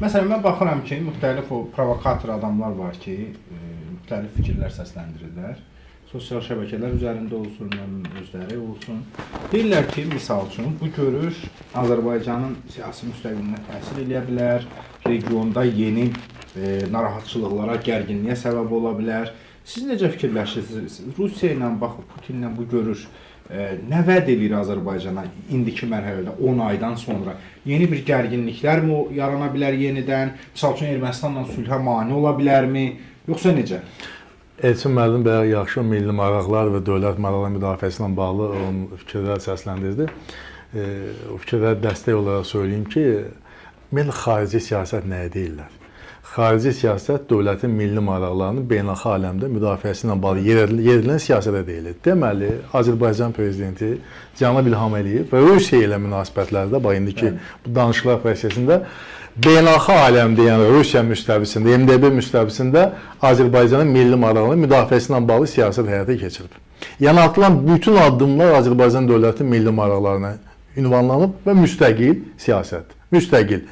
Məsələn, mən baxıram ki, müxtəlif o provokator adamlar var ki, müxtəlif fikirlər səsləndirirlər. Sosial şəbəkələr üzərində olsun, özləri olsun. Deyirlər ki, misal üçün, bu görüş Azərbaycanın siyasi müstəqilliyinə təsir edə bilər, regionda yeni narahatçılıqlara, gərginliyə səbəb ola bilər. Siz necə fikirləşirsiniz? Rusiya ilə, Putinlə bu görüş nə vəd edir Azərbaycana indiki mərhələdə 10 aydan sonra? Yeni bir gərginliklər mi yarana bilər yenidən? Misal üçün, Ermənistanla sülhə mane ola bilərmi? Yoxsa necə? Elçin müəllim bəyə yaxşı milli maraqlar və dövlət maraqları müdafiəsi ilə bağlı fikirlər səsləndirdi. O fikirlərə dəstək olaraq söyləyeyim ki, milli xarici siyasət nəyə deyirlər? Xarici siyasət dövlətin milli maraqlarının beynəlxalq aləmdə müdafiəsi ilə bağlı yerilən siyasətə deyilir. Deməli, Azərbaycan prezidenti Cənab İlham Əliyev və Rusiya ilə münasibətlərdə, bax indiki bu danışıqlar prosesində beynəlxalq aləmdə, yəni Rusiya müstəvisində, MDB müstəvisində Azərbaycanın milli maraqlarının müdafiəsi ilə bağlı siyasət həyata keçirib. Yəni atılan bütün addımlar Azərbaycan dövlətinin milli maraqlarına ünvanlanıb və müstəqil siyasət, müstəqil.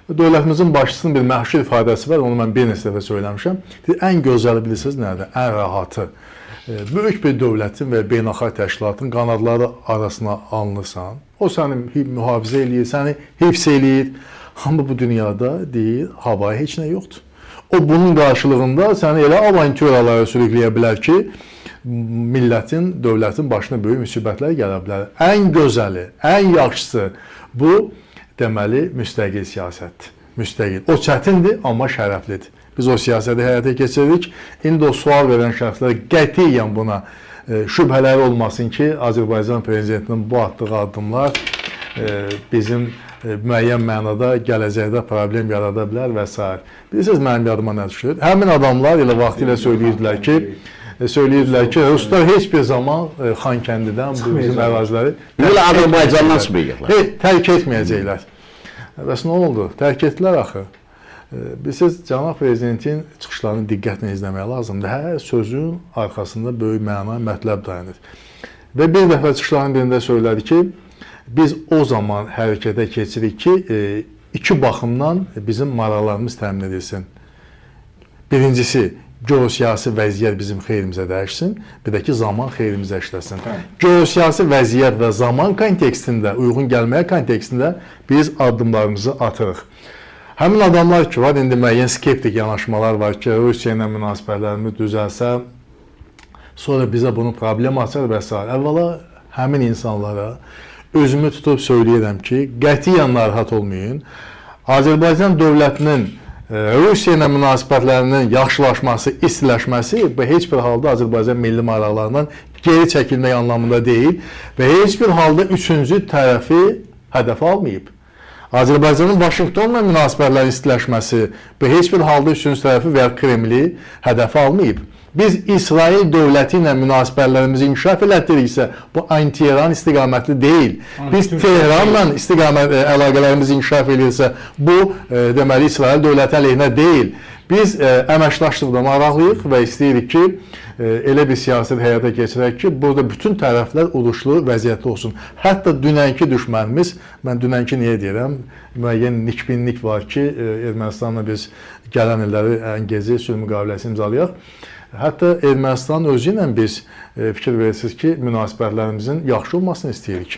Dövlətimizin başçısının bir məşhur ifadəsi var, onu mən bir neçə dəfə söyləmişəm. Ən gözəli bilirsiniz nədir? Ən rahatı. Böyük bir dövlətin və beynəlxalq təşkilatın qanadları arasına alınırsan, o səni mühafizə eləyir, səni hifz eləyir. Amma bu dünyada deyir, havaya heç nə yoxdur. O bunun qarşılığında səni elə avantüralara sürükləyə bilər ki, millətin, dövlətin başına böyük müsibətlər gələ bilər. Ən gözəli, ən yaxşısı bu, deməli, müstəqil siyasətdir. Müstəqil. O çətindir, amma şərəflidir. Biz o siyasəti həyata keçiririk. İndi o sual verən şəxslər qətiyyən buna şübhələri olmasın ki, Azərbaycan prezidentinin bu atdığı addımlar bizim müəyyən mənada gələcəkdə problem yarada bilər və s. Bilirsiniz, mənim yadıma nə düşür? Həmin adamlar ilə vaxtilə söyləyirdilər ki, Ruslar heç bir zaman Xankəndidən, bu bizim əraziləri Azərbaycandan çıxmayacaqlar. Tərk etməyəcəklər. Bəs nə oldu? Tərk etdilər axı. Bilirsiniz, Cənab Prezidentin çıxışlarını diqqətlə izləmək lazımdır. Hər sözün arxasında böyük məna, mətləb dayanır. Və bir dəfə çıxışlarının birində söylədi ki, biz o zaman hərəkətə keçirik ki, iki baxımdan bizim maraqlarımız təmin edilsin. Birincisi, geosiyasi vəziyyət bizim xeyrimizə dəyişsin, bir də ki, zaman xeyrimizə işləsin. Geosiyasi vəziyyət və zaman kontekstində, uyğun gəlməyə kontekstində biz addımlarımızı atırıq. Həmin adamlar ki, var, indi müəyyən skeptik yanaşmalar var ki, Rusiya ilə münasibətlərimiz düzəlsə, sonra bizə bunu problem açar və s. Əvvəla, həmin insanlara özümü tutub söyləyirəm ki, qətiyyən narahat olmayın. Azərbaycan dövlətinin Rusiya ilə münasibətlərinin yaxşılaşması, istiləşməsi və heç bir halda Azərbaycan milli maraqlarından geri çəkilmək anlamında deyil və heç bir halda üçüncü tərəfi hədəf almayıb. Azərbaycanın Vaşinqtonla münasibətlərin istiləşməsi və heç bir halda üçüncü tərəfi və ya Kremli hədəf almayıb. Biz İsrail dövləti ilə münasibətlərimizi inkişaf elətdiriksə, bu anti-İran istiqamətli deyil. Biz Tehranla əlaqələrimizi inkişaf edirsə, bu deməli İsrail dövləti əleyhinə deyil. Biz əməkdaşlıqda maraqlıyıq və istəyirik ki, elə bir siyasət həyata keçirək ki, burada bütün tərəflər uduşlu vəziyyətdə olsun. Hətta dünənki düşmənimiz, mən dünənki niyə deyirəm, müəyyən nikbinlik var ki, Ermənistanla biz gələn illəri ən gezi sülh müqaviləsi imzalayaq. Hətta Ermənistan özü ilə biz fikir verirsiniz ki, münasibətlərimizin yaxşı olmasını istəyirik.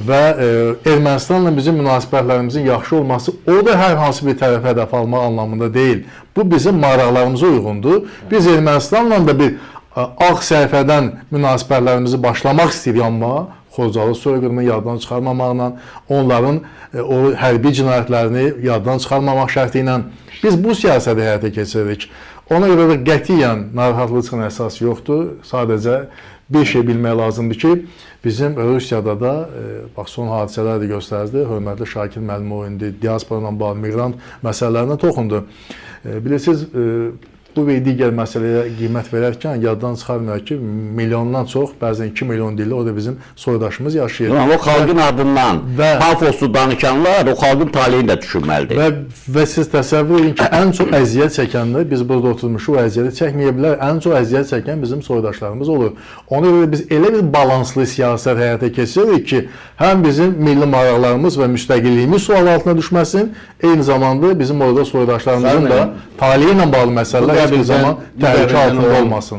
Və Ermənistanla bizim münasibətlərimizin yaxşı olması, o da hər hansı bir tərəfə hədəf almaq anlamında deyil. Bu bizim maraqlarımıza uyğundur. Biz Ermənistanla da bir ağ səhifədən münasibətlərimizi başlamaq istəyirik, amma Xocalı soyqırımını yaddan çıxarmamaqla, onların o hərbi cinayətlərini yaddan çıxarmamaq şərti ilə biz bu siyasəti həyata keçiririk. Ona görə də qətiyyən narahatlıq əsas yoxdur. Sadəcə bir şey bilmək lazımdır ki, bizim Rusiyada da, bax, son hadisələr də göstərdi, hörmətli Şakir müəllim o indi diaspora ilə bağlı miqrant məsələlərinə toxundu. Bilirsiniz, bu və digər məsələyə qiymət verərkən yaddan çıxarmayaq ki, milyondan çox, bəzən 2 milyon dilli o da bizim soydaşımız yaşayır. O xalqın adından pafoslu danışanlar o xalqın taleyini də düşünməlidir. Və siz təsəvvür edin ki, ən çox əziyyət çəkənlər, biz burada oturmuşuq, əziyyəti çəkməyə bilər, ən çox əziyyət çəkən bizim soydaşlarımız olur. Ona görə biz elə bir balanslı siyasət həyata keçiririk ki, həm bizim milli maraqlarımız və müstəqilliyimiz sual altına düşməsin, eyni zamanda bizim orada soydaşlarımızın da taleyi ilə bağlı məsələlər heç bir zaman təhlükə altında olmasın.